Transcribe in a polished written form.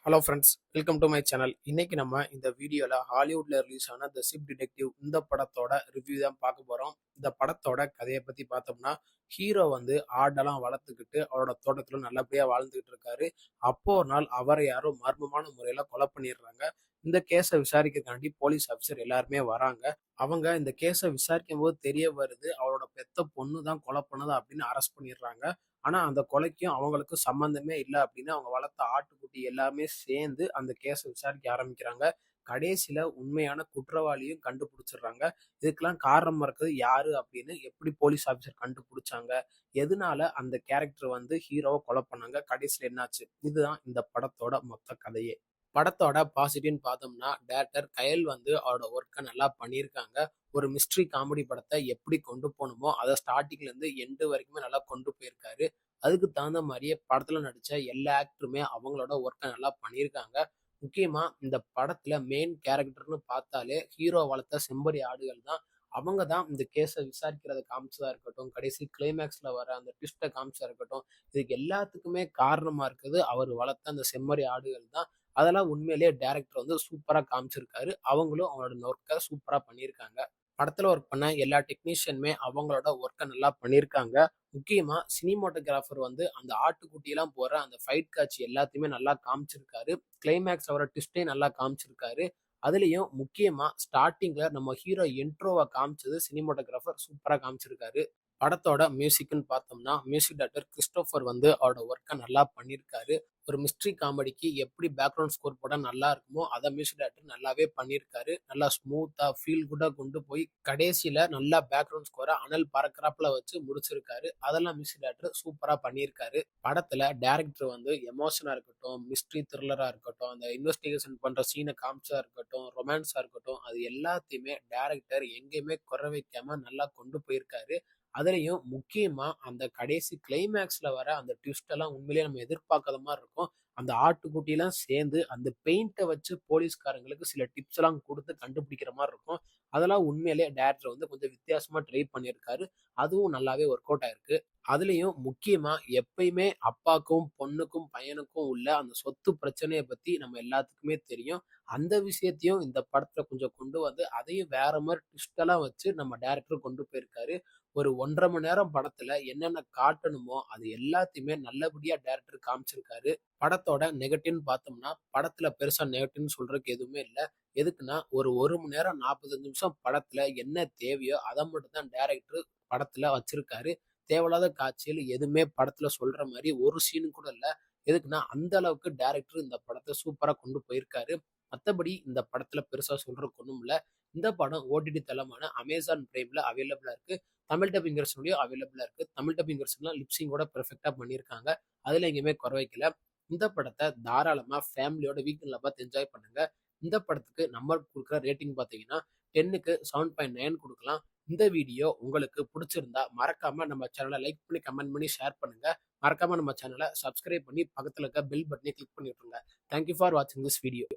Hello friends, welcome to my channel. இன்னைக்கு நம்ம இந்த வீடியோல ஹாலிவுட்ல ரிலீஸ் ஆன த ஷிப் டிடெக்டிவ் இந்த படத்தோட ரிவ்யூ தான் பார்க்க போறோம். இந்த படத்தோட கதையை பத்தி பார்த்தோம்னா, ஹீரோ வந்து ஆடெல்லாம் வளர்த்துக்கிட்டு அவரோட தோட்டத்துல நல்லபடியா வாழ்ந்துகிட்டு இருக்காரு. அப்போ ஒரு நாள் அவரை யாரோ மர்மமான முறையில கொலை பண்ணிடுறாங்க. இந்த கேஸை விசாரிக்கிறதுக்காண்டி போலீஸ் ஆஃபீஸர் எல்லாருமே வராங்க. அவங்க இந்த கேஸை விசாரிக்கும் போது தெரிய வருது, அவரோட பெத்த பொண்ணு தான் கொலை பண்ணதா அப்படின்னு அரெஸ்ட் பண்ணிடுறாங்க. ஆனா அந்த கொலைக்கும் அவங்களுக்கும் சம்பந்தமே இல்ல அப்படின்னு அவங்க வளர்த்த ஆட்டுக்குட்டி எல்லாமே சேர்ந்து அந்த கேஸ விசாரிக்க ஆரம்பிக்கிறாங்க. கடைசியில உண்மையான குற்றவாளியும் கண்டுபிடிச்சிடுறாங்க. இதுக்கெல்லாம் காரணமா இருக்கிறது யாரு அப்படின்னு எப்படி போலீஸ் ஆஃபீஸர் கண்டுபிடிச்சாங்க? எதனால அந்த கேரக்டர் வந்து ஹீரோவ கொலை பண்ணாங்க? கடைசியில என்னாச்சு? இதுதான் இந்த படத்தோட மொத்த கதையே. படத்தோட பாசிட்டிவ்னு பார்த்தோம்னா, டைரக்டர் கயல் வந்து அவரோட ஒர்க்க நல்லா பண்ணியிருக்காங்க. ஒரு மிஸ்ட்ரி காமெடி படத்த எப்படி கொண்டு போணுமோ, அத ஸ்டார்ட்டிங்ல இருந்து எண்ட் வரைக்குமே நல்லா கொண்டு போயிருக்காரு. அதுக்கு தகுந்த மாரியே படத்துல நடிச்ச எல்லா ஆக்டருமே அவங்களோட ஒர்க்க நல்லா பண்ணியிருக்காங்க. முக்கியமா இந்த படத்துல மெயின் கேரக்டர்ன்னு பார்த்தாலே ஹீரோ வளர்த்த செம்பறி ஆடுகள் தான். அவங்க தான் இந்த கேஸ விசாரிக்கிறத காமிச்சதா இருக்கட்டும், கடைசி கிளைமேக்ஸ்ல வர அந்த ட்விஸ்ட்ட காமிச்சதா இருக்கட்டும், இதுக்கு எல்லாத்துக்குமே காரணமா இருக்குது அவர் வளர்த்த அந்த செம்மறி ஆடுகள் தான். அதெல்லாம் உண்மையிலேயே டைரக்டர் வந்து சூப்பரா காமிச்சிருக்காரு. அவங்களும் அவங்களோட ஒர்க்க சூப்பரா பண்ணியிருக்காங்க. படத்துல ஒர்க் பண்ண எல்லா டெக்னீஷியனுமே அவங்களோட ஒர்க்க நல்லா பண்ணியிருக்காங்க. முக்கியமா சினிமாட்டோகிராஃபர் வந்து அந்த ஆட்டுக்குட்டிலாம் போற அந்த ஃபைட் காட்சி எல்லாத்தையுமே நல்லா காமிச்சிருக்காரு. கிளைமேக்ஸ் வர ட்விஸ்ட்டையும் நல்லா காமிச்சிருக்காரு. அதுலயும் முக்கியமா ஸ்டார்ட்டிங்ல நம்ம ஹீரோ இன்ட்ரோவ காமிச்சது சினிமாட்டோகிராஃபர் சூப்பரா காமிச்சிருக்காரு. படத்தோட மியூசிக்ன்னு பார்த்தோம்னா, மியூசிக் டைரக்டர் கிறிஸ்டோபர் வந்து அவரோட ஒர்க்க நல்லா பண்ணியிருக்காரு. ஒரு மிஸ்ட்ரி காமெடிக்கு எப்படி பேக்ரவுண்ட் ஸ்கோர் போட்டா நல்லா இருக்குமோ, அத மியூசிக் டைரக்டர் நல்லாவே பண்ணியிருக்காரு. நல்லா ஸ்மூத்தா ஃபீல் குட்டா கொண்டு போய் கடைசியில நல்லா பேக்ரவுண்ட் ஸ்கோர அனல் பறக்கறாப்புல வச்சு முடிச்சிருக்காரு. அதெல்லாம் மியூசிக் டைரக்டர் சூப்பரா பண்ணியிருக்காரு. படத்துல டைரக்டர் வந்து எமோஷனா இருக்கட்டும், மிஸ்ட்ரி த்ரில்லரா இருக்கட்டும், அந்த இன்வெஸ்டிகேஷன் பண்ற சீன காமிச்சதா இருக்கட்டும், ரொமான்ஸா இருக்கட்டும், அது எல்லாத்தையுமே டைரக்டர் எங்கேயுமே குறை வைக்காம நல்லா கொண்டு போயிருக்காரு. அதுலயும் முக்கியமா அந்த கடைசி கிளைமேக்ஸ்ல வர அந்த ட்விஸ்ட் எல்லாம் உண்மையிலேயே நம்ம எதிர்பார்க்காத மாதிரி இருக்கும். அந்த ஆட்டுக்குட்டிலாம் சேர்ந்து அந்த பெயிண்ட்ட வச்சு போலீஸ்காரங்களுக்கு சில டிப்ஸ் எல்லாம் குடுத்து கண்டுபிடிக்கிற மாரி இருக்கும். அதெல்லாம் உண்மையிலேயே டைரக்டர் வந்து கொஞ்சம் வித்தியாசமா ட்ரை பண்ணியிருக்காரு. அதுவும் நல்லாவே ஒர்க் அவுட் ஆயிருக்கு. அதுலயும் முக்கியமா எப்பயுமே அப்பாக்கும், பொண்ணுக்கும், பையனுக்கும் உள்ள அந்த சொத்து பிரச்சனைய பத்தி நம்ம எல்லாத்துக்குமே தெரியும். அந்த விஷயத்தையும் இந்த படத்துல கொஞ்சம் கொண்டு வந்து, அதையும் வேற மாரி ட்விஸ்ட் எல்லாம் வச்சு நம்ம டைரக்டர் கொண்டு போயிருக்காரு. ஒரு 1 1/2 மணி நேரம் படத்துல என்னென்ன காட்டணுமோ, அது எல்லாத்தையுமே நல்லபடியா டைரக்டர் காமிச்சிருக்காரு. படத்தோட நெகட்டிவ்ன்னு பார்த்தோம்னா, படத்துல பெருசா நெகட்டிவ்ன்னு சொல்றதுக்கு எதுவுமே இல்ல. எதுக்குன்னா, ஒரு 1 மணி நேரம் 45 நிமிஷம் படத்துல என்ன தேவையோ, அத மட்டும் தான் டைரக்டர் படத்துல வச்சிருக்காரு. தேவையில்லாத காட்சிகள் எதுவுமே படத்துல சொல்ற மாரி ஒரு சீன் கூட இல்ல. எதுக்குன்னா, அந்த அளவுக்கு டைரக்டர் இந்த படத்த சூப்பரா கொண்டு போயிருக்காரு. மத்தபடி இந்த படத்துல பெருசா சொல்றதுக்கு ஒண்ணும் இல்ல. இந்த படம் ஓடிடி தளமான Amazon Primeல அவைலபிளா இருக்கு. தமிழ் டப்பிங் வெர்ஷன்லயும் அவைலபிளா இருக்கு. தமிழ் டப்பிங் வெர்ஷன்ல லிப்சிங்கோட பெர்ஃபெக்ட்டா பண்ணியிருக்காங்க. அதுல எங்கேயுமே குறை வைக்கல. இந்த படத்த தாராளமா ஃபேமிலியோட வீக்கெண்ட்ல பார்த்து என்ஜாய் பண்ணுங்க. இந்த படத்துக்கு நம்ம குடுக்குற ரேட்டிங் பார்த்தீங்கன்னா, 10க்கு 7.9 குடுக்கலாம். இந்த வீடியோ உங்களுக்கு புடிச்சிருந்தா மறக்காம நம்ம சேனல லைக் பண்ணி, கமெண்ட் பண்ணி, ஷேர் பண்ணுங்க. மறக்காம நம்ம சேனல சப்ஸ்கிரைப் பண்ணி பக்கத்துல இருக்க பெல் பட்டனையும் கிளிக் பண்ணி விட்டுருங்க. தேங்க் யூ ஃபார் வாட்சிங் திஸ் வீடியோ.